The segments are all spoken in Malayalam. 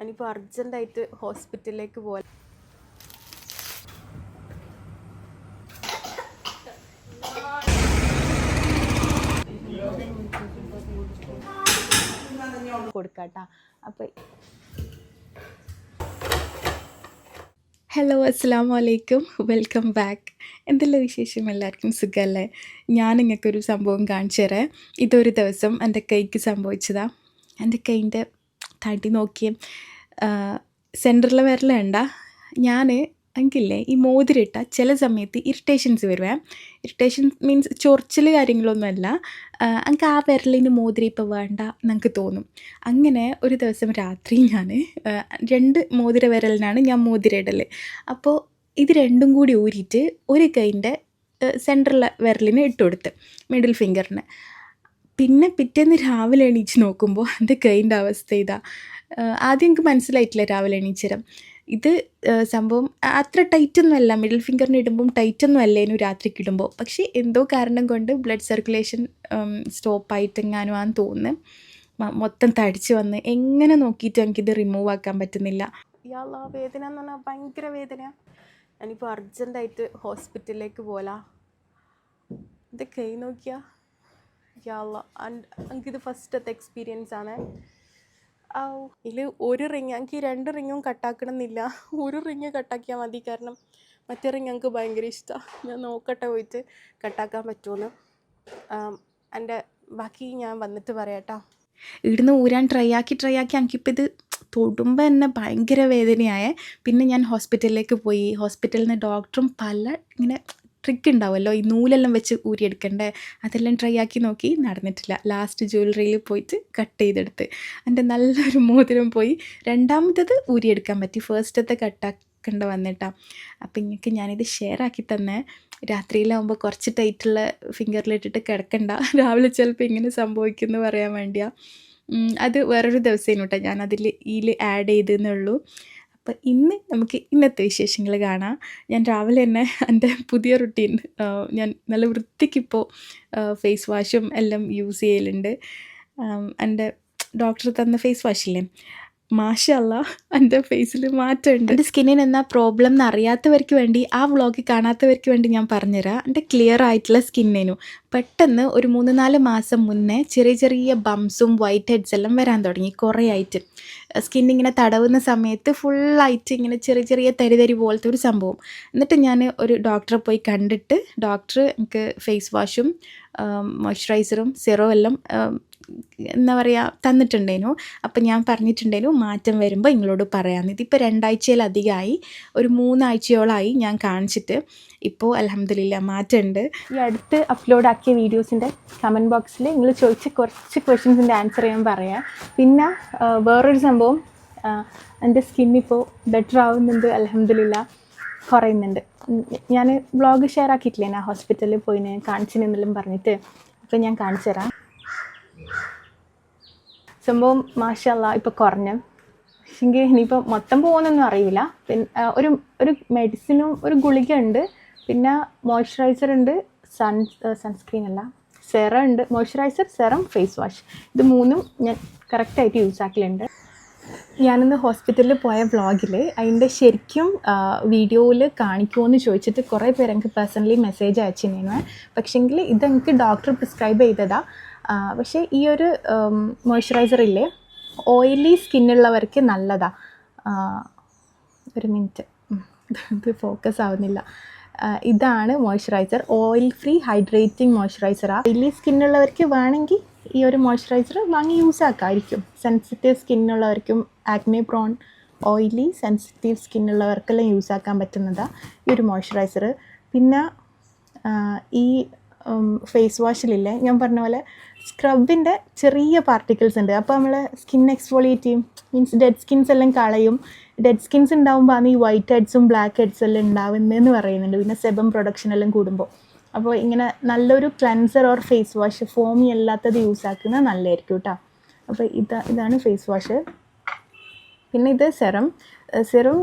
ഞാനിപ്പോൾ അർജൻറ്റായിട്ട് ഹോസ്പിറ്റലിലേക്ക് പോകാൻ. കൊടുക്കാട്ടാ. അപ്പോൾ ഹലോ, അസ്സലാമു അലൈക്കും, വെൽക്കം ബാക്ക്. എന്തെല്ലാം വിശേഷം? എല്ലാവർക്കും സുഖമല്ലേ? ഞാൻ നിങ്ങൾക്കൊരു സംഭവം കാണിച്ചു തരാം. ഇതൊരു ദിവസം എൻ്റെ കൈക്ക് സംഭവിച്ചതാണ്. എൻ്റെ കൈൻ്റെ തടി നോക്കിയേ, സെൻറ്ററിൽ വിരലുണ്ട. എനിക്കില്ലേ ഈ മോതിരിട്ട ചില സമയത്ത് ഇറിറ്റേഷൻസ് വരുവേ. ഇറിറ്റേഷൻ മീൻസ് ചൊറിച്ചിൽ കാര്യങ്ങളൊന്നുമല്ല. എനിക്ക് ആ വിരലിന് മോതിരം ഇപ്പോൾ വേണ്ട എന്നൊക്കെ തോന്നും. അങ്ങനെ ഒരു ദിവസം രാത്രി ഞാൻ 2 മോതിര വിരലിനാണ് ഞാൻ മോതിരം ഇടൽ. അപ്പോൾ ഇത് രണ്ടും കൂടി ഊരിയിട്ട് ഒരു കൈൻ്റെ സെൻറ്ററിലെ വിരലിന് ഇട്ട് കൊടുത്ത്, മിഡിൽ ഫിംഗറിന്. പിന്നെ പിറ്റേന്ന് രാവിലെ എണീച്ച് നോക്കുമ്പോൾ എൻ്റെ കൈൻ്റെ അവസ്ഥ ഇതാ. ആദ്യം എനിക്ക് മനസ്സിലായിട്ടില്ല രാവിലെ എണീച്ചേരം. ഇത് സംഭവം അത്ര ടൈറ്റൊന്നും അല്ല, മിഡിൽ ഫിംഗറിന് ഇടുമ്പം ടൈറ്റൊന്നും അല്ലേനു രാത്രിക്ക് ഇടുമ്പോൾ. പക്ഷേ എന്തോ കാരണം കൊണ്ട് ബ്ലഡ് സർക്കുലേഷൻ സ്റ്റോപ്പായിട്ടെങ്ങാനും ആണെന്ന് തോന്നുന്നു. മൊത്തം തടിച്ച് വന്ന് എങ്ങനെ നോക്കിയിട്ട് എനിക്കിത് റിമൂവ് ആക്കാൻ പറ്റുന്നില്ല. ഇയാളാ വേദന എന്ന് പറഞ്ഞാൽ ഭയങ്കര വേദന. ഞാനിപ്പോൾ അർജൻറ്റായിട്ട് ഹോസ്പിറ്റലിലേക്ക് പോകലാ. ഇത് കൈ നോക്കിയാ ഇയാള. എനിക്കിത് ഫസ്റ്റത്തെ എക്സ്പീരിയൻസ് ആണ്. ഇതിൽ ഒരു റിങ്, എനിക്ക് 2 റിങ്ങും കട്ടാക്കണമെന്നില്ല. ഒരു റിങ് കട്ടാക്കിയാൽ മതി, കാരണം മറ്റേ റിങ് എനിക്ക് ഭയങ്കര ഇഷ്ടമാണ്. ഞാൻ നോക്കട്ടെ പോയിട്ട് കട്ടാക്കാൻ പറ്റുമെന്ന്. എൻ്റെ ബാക്കി ഞാൻ വന്നിട്ട് പറയാട്ടോ. ഇവിടുന്ന് ഊരാൻ ട്രൈ ആക്കി എനിക്കിപ്പോൾ ഇത് തൊടുമ്പോൾ തന്നെ ഭയങ്കര വേദനയായേ. പിന്നെ ഞാൻ ഹോസ്പിറ്റലിലേക്ക് പോയി. ഹോസ്പിറ്റലിൽ നിന്ന് ഡോക്ടറും പല ഇങ്ങനെ ട്രിക്ക് ഉണ്ടാവുമല്ലോ, ഈ നൂലെല്ലാം വെച്ച് ഊരിയെടുക്കണ്ടേ, അതെല്ലാം ട്രൈ ആക്കി നോക്കി, നടന്നിട്ടില്ല. ലാസ്റ്റ് ജ്വല്ലറിയിൽ പോയിട്ട് കട്ട് ചെയ്തെടുത്ത് എൻ്റെ നല്ലൊരു മോതിരം പോയി. രണ്ടാമത്തത് ഊരിയെടുക്കാൻ പറ്റി, ഫസ്റ്റത്തെ കട്ടാക്കേണ്ട വന്നിട്ടാണ്. അപ്പം ഇങ്ങൾക്ക് ഞാനിത് ഷെയർ ആക്കി തന്നെ. രാത്രിയിലാവുമ്പോൾ കുറച്ച് ടൈറ്റുള്ള ഫിംഗറിലിട്ടിട്ട് കിടക്കണ്ട, രാവിലെ ചിലപ്പോൾ ഇങ്ങനെ സംഭവിക്കുമെന്ന് പറയാൻ വേണ്ടിയാണ്. അത് വേറൊരു ദിവസമായിരുന്നു കേട്ടോ, ഞാൻ ഇതിൽ ആഡ് ചെയ്തെന്നുള്ളൂ. അപ്പോൾ ഇന്ന് നമുക്ക് ഇന്നത്തെ വിശേഷങ്ങൾ കാണാം. ഞാൻ രാവിലെ തന്നെ എൻ്റെ പുതിയ റുട്ടീൻ, ഞാൻ നല്ല വൃത്തിക്കിപ്പോൾ ഫേസ് വാഷും എല്ലാം യൂസ് ചെയ്യലുണ്ട്. എൻ്റെ ഡോക്ടർ തന്ന ഫേസ് വാഷില്ലേ, മാഷാ അല്ലാഹ് എൻ്റെ ഫേസിൽ മാറ്റമുണ്ട്. എൻ്റെ സ്കിന്നിന് എന്നാ പ്രോബ്ലം എന്ന് അറിയാത്തവർക്ക് വേണ്ടി, ആ വ്ളോഗ് കാണാത്തവർക്ക് വേണ്ടി ഞാൻ പറഞ്ഞുതരാം. എൻ്റെ ക്ലിയർ ആയിട്ടുള്ള സ്കിന്നിനു പെട്ടെന്ന് ഒരു 3-4 മാസം മുന്നേ ചെറിയ ബംസും വൈറ്റ് ഹെഡ്സ് എല്ലാം വരാൻ തുടങ്ങി. കുറേ ആയിട്ട് സ്കിന്നിങ്ങനെ തടവുന്ന സമയത്ത് ഫുള്ളായിട്ട് ഇങ്ങനെ ചെറിയ തരി പോലത്തെ ഒരു സംഭവം. എന്നിട്ട് ഞാൻ ഒരു ഡോക്ടറെ പോയി കണ്ടിട്ട് ഡോക്ടർ എനിക്ക് ഫേസ് വാഷും മോയ്സ്ചറൈസറും സിറോ എല്ലാം എന്താ പറയുക തന്നിട്ടുണ്ടേനു. അപ്പം ഞാൻ പറഞ്ഞിട്ടുണ്ടേനു മാറ്റം വരുമ്പോൾ നിങ്ങളോട് പറയാമെന്ന്. ഇതിപ്പോൾ 2 ആഴ്ചയിലധികമായി, ഒരു 3 ആഴ്ചയോളമായി ഞാൻ കാണിച്ചിട്ട്. ഇപ്പോൾ അൽഹംദുലില്ലാ മാറ്റമുണ്ട്. ഈ അടുത്ത് അപ്ലോഡ് ആക്കിയ വീഡിയോസിൻ്റെ കമൻറ്റ് ബോക്സിൽ നിങ്ങൾ ചോദിച്ച കുറച്ച് ക്വസ്റ്റ്യൻസിൻ്റെ ആൻസർ ഞാൻ പറയാം. പിന്നെ വേറൊരു സംഭവം, എൻ്റെ സ്കിന്നിപ്പോൾ ബെറ്റർ ആവുന്നുണ്ട്, അൽഹംദുലില്ലാ കുറയുന്നുണ്ട്. ഞാൻ വ്ളോഗ് ഷെയർ ആക്കിയിട്ടില്ലേ, ഞാൻ ഹോസ്പിറ്റലിൽ പോയിന് കാണിച്ചിനെന്നെല്ലാം പറഞ്ഞിട്ട്. അപ്പോൾ ഞാൻ കാണിച്ചു തരാം. സംഭവം മാഷാ അല്ലാഹ് ഇപ്പോൾ കുറഞ്ഞു. പക്ഷെങ്കിൽ ഇനിയിപ്പോൾ മൊത്തം പോകുന്നൊന്നും അറിയില്ല. പിന്നെ ഒരു മെഡിസിനും ഒരു ഗുളിക ഉണ്ട്, പിന്നെ മോയ്സ്ചറൈസർ ഉണ്ട്, സൺസ്ക്രീൻ അല്ല സെറം ഉണ്ട്. മോയ്സ്ചറൈസർ, സെറം, ഫേസ് വാഷ്, ഇത് 3ഉം ഞാൻ കറക്റ്റായിട്ട് യൂസ് ആക്കലുണ്ട്. ഞാനിന്ന് ഹോസ്പിറ്റലിൽ പോയ വ്ളോഗിൽ അതിൻ്റെ ശരിക്കും വീഡിയോയിൽ കാണിക്കുമോ ചോദിച്ചിട്ട് കുറേ പേര് എനിക്ക് പേഴ്സണലി മെസ്സേജ് അയച്ചിരുന്നു. പക്ഷേങ്കിൽ ഇതെനിക്ക് ഡോക്ടർ പ്രിസ്ക്രൈബ് ചെയ്തതാണ്. പക്ഷേ ഈ ഒരു മോയ്സ്ചറൈസർ ഇല്ലേ, ഓയിലി സ്കിന്നുള്ളവർക്ക് നല്ലതാണ്. ഒരു മിനിറ്റ്, ഇത് ഫോക്കസ് ആവുന്നില്ല. ഇതാണ് മോയ്സ്ചറൈസർ, ഓയിൽ ഫ്രീ ഹൈഡ്രേറ്റിംഗ് മോയ്സ്ചറൈസറാണ്. ഓയിലി സ്കിന്നുള്ളവർക്ക് വേണമെങ്കിൽ ഈ ഒരു മോയ്സ്ചറൈസർ വാങ്ങി യൂസ് ആക്കാമായിരിക്കും. സെൻസിറ്റീവ് സ്കിന്നുള്ളവർക്കും, ആക്നെ പ്രോൺ, ഓയിലി സെൻസിറ്റീവ് സ്കിന്നുള്ളവർക്കെല്ലാം യൂസ് ആക്കാൻ പറ്റുന്നതാണ് ഈ ഒരു മോയ്സ്ചറൈസർ. പിന്നെ ഈ ഫേസ് വാഷിലില്ലേ, ഞാൻ പറഞ്ഞ പോലെ സ്ക്രബിൻ്റെ ചെറിയ പാർട്ടിക്കിൾസ് ഉണ്ട്. അപ്പോൾ നമ്മൾ സ്കിൻ എക്സ്ഫോളിയേറ്റ് ചെയ്യും, മീൻസ് ഡെഡ് സ്കിൻസ് എല്ലാം കളയും. ഡെഡ് സ്കിൻസ് ഉണ്ടാകുമ്പോൾ ആണ് ഈ വൈറ്റ് ഹെഡ്സും ബ്ലാക്ക് ഹെഡ്സും എല്ലാം ഉണ്ടാവുന്നതെന്ന് പറയുന്നുണ്ട്. പിന്നെ സെബം പ്രൊഡക്ഷൻ എല്ലാം കൂടുമ്പോൾ. അപ്പോൾ ഇങ്ങനെ നല്ലൊരു ക്ലെൻസർ ഓർ ഫേസ് വാഷ്, ഫോമി അല്ലാത്തത് യൂസ് ആക്കുന്നത് നല്ലതായിരിക്കും കേട്ടോ. അപ്പോൾ ഇതാണ് ഫേസ് വാഷ്. പിന്നെ ഇത് സെറം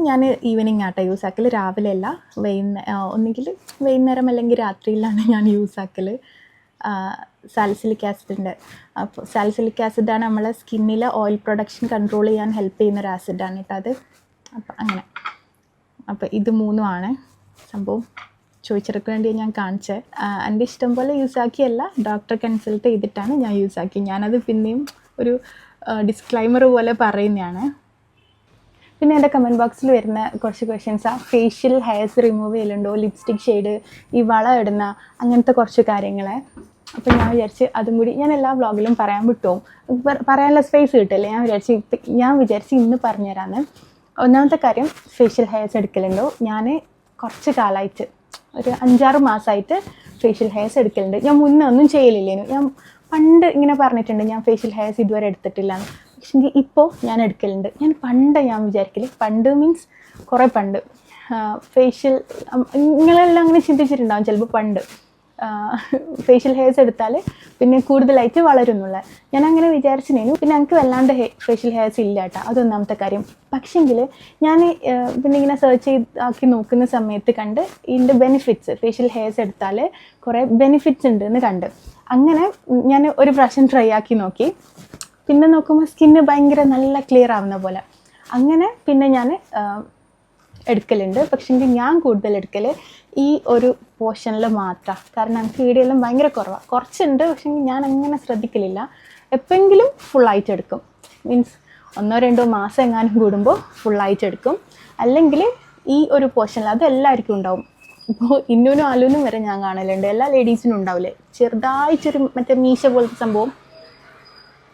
ഞാൻ ഈവനിങ് ആട്ടോ യൂസ് ആക്കൽ, രാവിലെ അല്ല. ഒന്നുകിൽ വൈകുന്നേരം അല്ലെങ്കിൽ രാത്രിയിലാണ് ഞാൻ യൂസ് ആക്കൽ. സാലിസിലിക് ആസിഡിൻ്റെ. അപ്പോൾ സാലിസിലിക് ആസിഡാണ് നമ്മളെ സ്കിന്നിലെ ഓയിൽ പ്രൊഡക്ഷൻ കൺട്രോൾ ചെയ്യാൻ ഹെൽപ്പ് ചെയ്യുന്നൊരു ആസിഡാണ് കേട്ടോ അത്. അപ്പോൾ അങ്ങനെ, അപ്പോൾ ഇത് 3 സംഭവം ചോദിച്ചെടുക്കാൻ വേണ്ടി ഞാൻ കാണിച്ചത്. എൻ്റെ ഇഷ്ടം പോലെ യൂസാക്കിയല്ല, ഡോക്ടറെ കൺസൾട്ട് ചെയ്തിട്ടാണ് ഞാൻ യൂസാക്കി. ഞാനത് പിന്നെയും ഒരു ഡിസ്ക്ലൈമർ പോലെ പറയുന്നതാണ്. പിന്നെ എൻ്റെ കമൻറ്റ് ബോക്സിൽ വരുന്ന കുറച്ച് ക്വസ്റ്റ്യൻസാണ് ഫേഷ്യൽ ഹെയർസ് റിമൂവ് ചെയ്യലുണ്ടോ, ലിപ്സ്റ്റിക് ഷെയ്ഡ്, ഈ വള ഇടുന്ന അങ്ങനത്തെ കുറച്ച് കാര്യങ്ങളെ. അപ്പോൾ ഞാൻ വിചാരിച്ച് അതും കൂടി ഞാൻ എല്ലാ വ്ളോഗിലും പറയാൻ വിട്ടുപോകും, പറയാനുള്ള സ്പേസ് കിട്ടില്ലേ. ഞാൻ വിചാരിച്ച് ഇന്ന് പറഞ്ഞുതരാമെന്ന്. ഒന്നാമത്തെ കാര്യം, ഫേഷ്യൽ ഹെയർസ് എടുക്കലുണ്ടോ? ഞാൻ കുറച്ച് കാലമായിട്ട് ഒരു 5-6 മാസമായിട്ട് ഫേഷ്യൽ ഹെയർസ് എടുക്കലുണ്ട്. ഞാൻ മുന്നേ ഒന്നും ചെയ്യലില്ലേനു. ഞാൻ പണ്ട് ഇങ്ങനെ പറഞ്ഞിട്ടുണ്ട് ഞാൻ ഫേഷ്യൽ ഹെയർസ് ഇതുവരെ എടുത്തിട്ടില്ല. പക്ഷേ ഇപ്പോൾ ഞാൻ എടുക്കലുണ്ട്. ഞാൻ വിചാരിക്കല്, പണ്ട് മീൻസ് കുറേ പണ്ട് ഫേഷ്യൽ, നിങ്ങളെല്ലാം അങ്ങനെ ചിന്തിച്ചിട്ടുണ്ടാകും ചിലപ്പോൾ പണ്ട് ഫേഷ്യൽ ഹെയർസ് എടുത്താൽ പിന്നെ കൂടുതലായിട്ട് വളരുന്നുള്ള. ഞാൻ അങ്ങനെ വിചാരിച്ചിരുന്നു. പിന്നെ എനിക്ക് വല്ലാണ്ട് ഫേഷ്യൽ ഹെയർസ് ഇല്ല കേട്ടോ, അതൊന്നാമത്തെ കാര്യം. പക്ഷെങ്കിൽ ഞാൻ പിന്നെ ഇങ്ങനെ സെർച്ച് ആക്കി നോക്കുന്ന സമയത്ത് കണ്ട് ഇതിൻ്റെ ബെനിഫിറ്റ്സ്, ഫേഷ്യൽ ഹെയർസ് എടുത്താൽ കുറേ ബെനിഫിറ്റ്സ് ഉണ്ട് എന്ന് കണ്ട്. അങ്ങനെ ഞാൻ ഒരു പ്രാവശ്യം ട്രൈ ആക്കി നോക്കി. പിന്നെ നോക്കുമ്പോൾ സ്കിന്ന് ഭയങ്കര നല്ല ക്ലിയർ ആവുന്ന പോലെ. അങ്ങനെ പിന്നെ ഞാൻ എടുക്കലുണ്ട്. പക്ഷെങ്കിൽ ഞാൻ കൂടുതൽ എടുക്കൽ ഈ ഒരു പോർഷനിൽ മാത്രമാണ്. കാരണം എനിക്ക് ഈടെയെല്ലാം ഭയങ്കര കുറവാണ്. കുറച്ചുണ്ട്, പക്ഷേ ഞാൻ അങ്ങനെ ശ്രദ്ധിക്കലില്ല. എപ്പോഴെങ്കിലും ഫുള്ളായിട്ട് എടുക്കും. മീൻസ് 1-2 മാസം എങ്ങാനും കൂടുമ്പോൾ ഫുള്ളായിട്ട് എടുക്കും. അല്ലെങ്കിൽ ഈ ഒരു പോർഷനിൽ, അത് എല്ലാവർക്കും ഉണ്ടാവും. ഇപ്പോൾ ഇന്നൂനും അലൂനും വരെ ഞാൻ കാണലുണ്ട്. എല്ലാ ലേഡീസിനും ഉണ്ടാവില്ലേ ചെറുതായിട്ടൊരു മറ്റേ മീശ പോലത്തെ സംഭവം.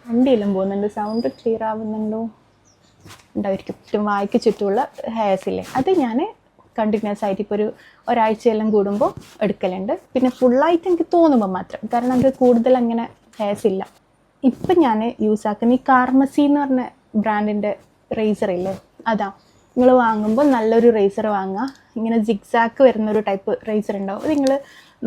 വണ്ടിയെല്ലാം പോകുന്നുണ്ട്, സൗണ്ട് ക്ലിയർ ആവുന്നുണ്ടോ? ഉണ്ടായിരിക്കും. വായ്ക്ക് ചുറ്റുമുള്ള ഹെയർസില്ലേ, അത് ഞാൻ കണ്ടിന്യൂസ് ആയിട്ട് ഇപ്പോൾ ഒരാഴ്ചയെല്ലാം കൂടുമ്പോൾ എടുക്കലുണ്ട്. പിന്നെ ഫുള്ളായിട്ട് എനിക്ക് തോന്നുമ്പോൾ മാത്രം, കാരണം അത് കൂടുതൽ അങ്ങനെ ഹെയർസ് ഇല്ല. ഇപ്പം ഞാൻ യൂസാക്കുന്ന ഈ കാർമസി എന്ന് പറഞ്ഞ ബ്രാൻഡിൻ്റെ റേസറില്ലേ, അതാ. നിങ്ങൾ വാങ്ങുമ്പോൾ നല്ലൊരു റേസർ വാങ്ങുക. ഇങ്ങനെ ജിഗ്സാക്ക് വരുന്നൊരു ടൈപ്പ് റേസർ ഉണ്ടാവും, അത് നിങ്ങൾ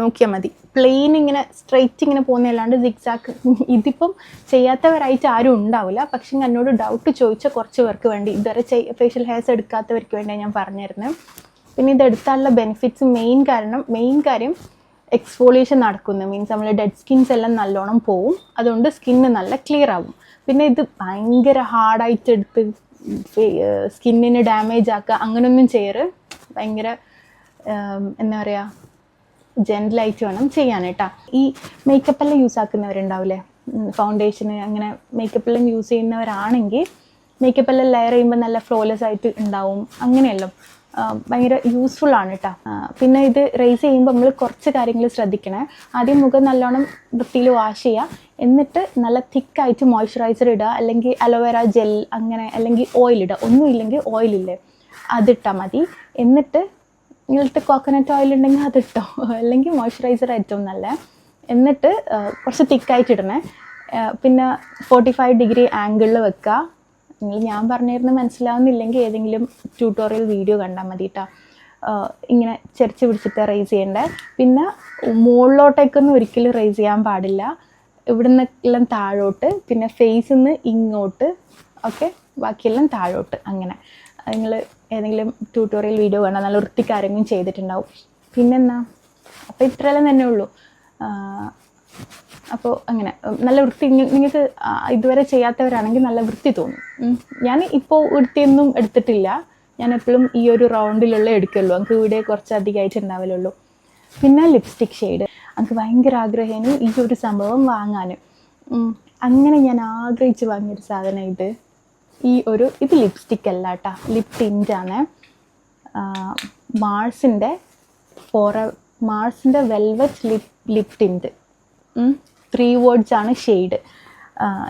നോക്കിയാൽ മതി. പ്ലെയിൻ ഇങ്ങനെ സ്ട്രെയിറ്റ് ഇങ്ങനെ പോകുന്നതല്ലാണ്ട് സിഗ്സാക്ക് ഇതിപ്പം ചെയ്യാത്തവരായിട്ട് ആരും ഉണ്ടാവില്ല. പക്ഷേ എന്നോട് ഡൗട്ട് ചോദിച്ച കുറച്ച് പേർക്ക് വേണ്ടി, ഇതുവരെ ഫേഷ്യൽ ഹെയർസ് എടുക്കാത്തവർക്ക് വേണ്ടിയാണ് ഞാൻ പറഞ്ഞിരുന്നത്. പിന്നെ ഇതെടുത്താലുള്ള ബെനിഫിറ്റ്സ് മെയിൻ കാര്യം എക്സ്ഫോളിയേഷൻ നടക്കുന്നു. മീൻസ് നമ്മൾ ഡെഡ് സ്കിൻസ് എല്ലാം നല്ലോണം പോവും. അതുകൊണ്ട് സ്കിന്ന് നല്ല ക്ലിയർ ആവും. പിന്നെ ഇത് ഭയങ്കര ഹാർഡായിട്ട് എടുത്ത് സ്കിന്നിന് ഡാമേജ് ആക്കുക അങ്ങനെയൊന്നും ചെയ്യറ്. ഭയങ്കര എന്താ പറയുക, ജെൻറ്റലായിട്ട് വേണം ചെയ്യാൻ കേട്ടോ. ഈ മേക്കപ്പെല്ലാം യൂസ് ആക്കുന്നവരുണ്ടാവില്ലേ, ഫൗണ്ടേഷന് അങ്ങനെ മേക്കപ്പെല്ലാം യൂസ് ചെയ്യുന്നവരാണെങ്കിൽ മേക്കപ്പെല്ലാം ലെയർ ചെയ്യുമ്പോൾ നല്ല ഫ്ലോലെസ് ആയിട്ട് ഉണ്ടാവും. അങ്ങനെയല്ലോ ഭയങ്കര യൂസ്ഫുള്ളാണ് കേട്ടോ. പിന്നെ ഇത് റേസ് ചെയ്യുമ്പോൾ നമ്മൾ കുറച്ച് കാര്യങ്ങൾ ശ്രദ്ധിക്കണേ. ആദ്യം മുഖം നല്ലോണം വൃത്തിയിൽ വാഷ് ചെയ്യുക. എന്നിട്ട് നല്ല തിക്കായിട്ട് മോയ്സ്ചറൈസർ ഇടുക, അല്ലെങ്കിൽ അലോവേര ജെൽ അങ്ങനെ, അല്ലെങ്കിൽ ഓയിൽ ഇടുക. ഒന്നുമില്ലെങ്കിൽ ഓയിലില്ലേ അതിട്ടാൽ മതി. എന്നിട്ട് നിങ്ങളുടെ കോക്കനട്ട് ഓയിൽ ഉണ്ടെങ്കിൽ അതിട്ടോ, അല്ലെങ്കിൽ മോയ്സ്ചറൈസർ ഏറ്റവും നല്ല. എന്നിട്ട് കുറച്ച് തിക്കായിട്ട് ഇടണേ. പിന്നെ 45 ഡിഗ്രി ആംഗിളിൽ വെക്കുക. ഞാൻ പറഞ്ഞിരുന്നത് മനസ്സിലാവുന്നില്ലെങ്കിൽ ഏതെങ്കിലും ട്യൂട്ടോറിയൽ വീഡിയോ കണ്ടാൽ മതി കേട്ടോ. ഇങ്ങനെ ചെരിച്ച് പിടിച്ചിട്ട് റേസ് ചെയ്യേണ്ടേ. പിന്നെ മുകളിലോട്ടേക്കൊന്നും ഒരിക്കലും റേസ് ചെയ്യാൻ പാടില്ല. ഇവിടുന്ന് എല്ലാം താഴോട്ട്, പിന്നെ ഫേസിൽ നിന്ന് ഇങ്ങോട്ട്, ഓക്കെ, ബാക്കിയെല്ലാം താഴോട്ട്. അങ്ങനെ നിങ്ങൾ ഏതെങ്കിലും ട്യൂട്ടോറിയൽ വീഡിയോ കണ്ടാൽ നല്ല വൃത്തിക്കാരെങ്കിലും ചെയ്തിട്ടുണ്ടാവും. പിന്നെന്നാ, അപ്പോൾ ഇത്രയെല്ലാം തന്നെ ഉള്ളൂ. അപ്പോൾ അങ്ങനെ നല്ല വൃത്തി, നിങ്ങൾക്ക് ഇതുവരെ ചെയ്യാത്തവരാണെങ്കിൽ നല്ല വൃത്തി തോന്നും. ഞാൻ ഇപ്പോൾ വൃത്തിയൊന്നും എടുത്തിട്ടില്ല. ഞാൻ എപ്പോഴും ഈ ഒരു റൗണ്ടിലുള്ള എടുക്കുള്ളൂ. എനിക്ക് ഇവിടെ കുറച്ച് അധികമായിട്ട് ഉണ്ടാവലുള്ളൂ. പിന്നെ ലിപ്സ്റ്റിക് ഷെയ്ഡ് എനിക്ക് ഭയങ്കര ആഗ്രഹമാണ് ഈ ഒരു സംഭവം വാങ്ങാൻ. അങ്ങനെ ഞാൻ ആഗ്രഹിച്ച് വാങ്ങിയൊരു സാധനം ഇത് ലിപ്സ്റ്റിക് അല്ല കേട്ടോ, ലിപ് ടിൻ്റാണ്. മാർസിൻ്റെ വെൽവെറ്റ് ലിപ് ടിൻറ്റ്. 3 words ആണ് ഷെയ്ഡ്.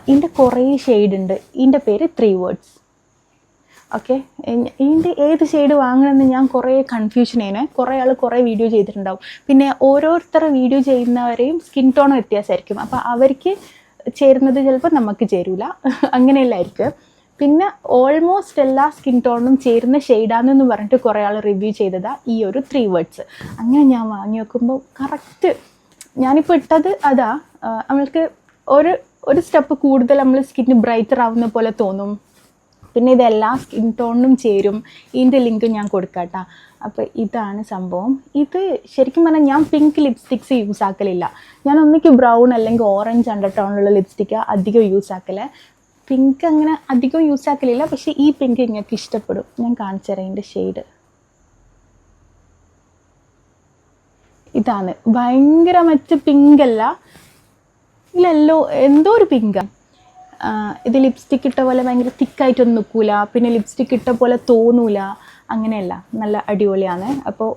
ഇതിൻ്റെ കുറേ ഷെയ്ഡ് ഉണ്ട്. ഇതിൻ്റെ പേര് 3 words. ഓക്കെ, ഇതിൻ്റെ ഏത് ഷെയ്ഡ് വാങ്ങണമെന്ന് ഞാൻ കുറേ കൺഫ്യൂഷനാണ്. കുറേ ആൾ കുറേ വീഡിയോ ചെയ്തിട്ടുണ്ടാവും. പിന്നെ ഓരോരുത്തരുടെ വീഡിയോ ചെയ്യുന്നവരെയും സ്കിൻ ടോൺ വ്യത്യാസമായിരിക്കും. അപ്പോൾ അവർക്ക് ചേരുന്നത് ചിലപ്പോൾ നമുക്ക് ചേരില്ല, അങ്ങനെയല്ലായിരിക്കും. പിന്നെ ഓൾമോസ്റ്റ് എല്ലാ സ്കിൻ ടോണും ചേരുന്ന ഷെയ്ഡാണെന്ന് പറഞ്ഞിട്ട് കുറേ ആൾ റിവ്യൂ ചെയ്തതാണ് ഈ ഒരു 3 words. അങ്ങനെ ഞാൻ വാങ്ങി നോക്കുമ്പോൾ കറക്റ്റ് ഞാനിപ്പോൾ ഇട്ടത് അതാ. നമ്മൾക്ക് ഒരു സ്റ്റെപ്പ് കൂടുതൽ നമ്മൾ സ്കിന്ന് ബ്രൈറ്റർ ആവുന്ന പോലെ തോന്നും. പിന്നെ ഇതെല്ലാ സ്കിൻ ടോണിനും ചേരും. ഇതിൻ്റെ ലിങ്ക് ഞാൻ കൊടുക്കാം കേട്ടോ. അപ്പോൾ ഇതാണ് സംഭവം. ഇത് ശരിക്കും പറഞ്ഞാൽ ഞാൻ പിങ്ക് ലിപ്സ്റ്റിക്സ് യൂസ് ആക്കലില്ല. ഞാൻ ഒന്നിക്ക് ബ്രൗൺ അല്ലെങ്കിൽ ഓറഞ്ച് അണ്ടർ ടോണിലുള്ള ലിപ്സ്റ്റിക്ക് അധികം യൂസ് ആക്കൽ. പിങ്ക് അങ്ങനെ അധികം യൂസ് ആക്കലില്ല. പക്ഷേ ഈ പിങ്ക് നിങ്ങൾക്ക് ഇഷ്ടപ്പെടും. ഞാൻ കാണിച്ചു തരാം ഇതിൻ്റെ ഷെയ്ഡ്. ഇതാണ് ഭയങ്കര മറ്റ് പിങ്ക് അല്ല, ഇല്ലല്ലോ എന്തോ ഒരു പിങ്കാണ്. ഇത് ലിപ്സ്റ്റിക് ഇട്ട പോലെ ഭയങ്കര തിക്കായിട്ടൊന്നും നിൽക്കൂല, പിന്നെ ലിപ്സ്റ്റിക് ഇട്ട പോലെ തോന്നൂല, അങ്ങനെയല്ല, നല്ല അടിപൊളിയാണ്. അപ്പോൾ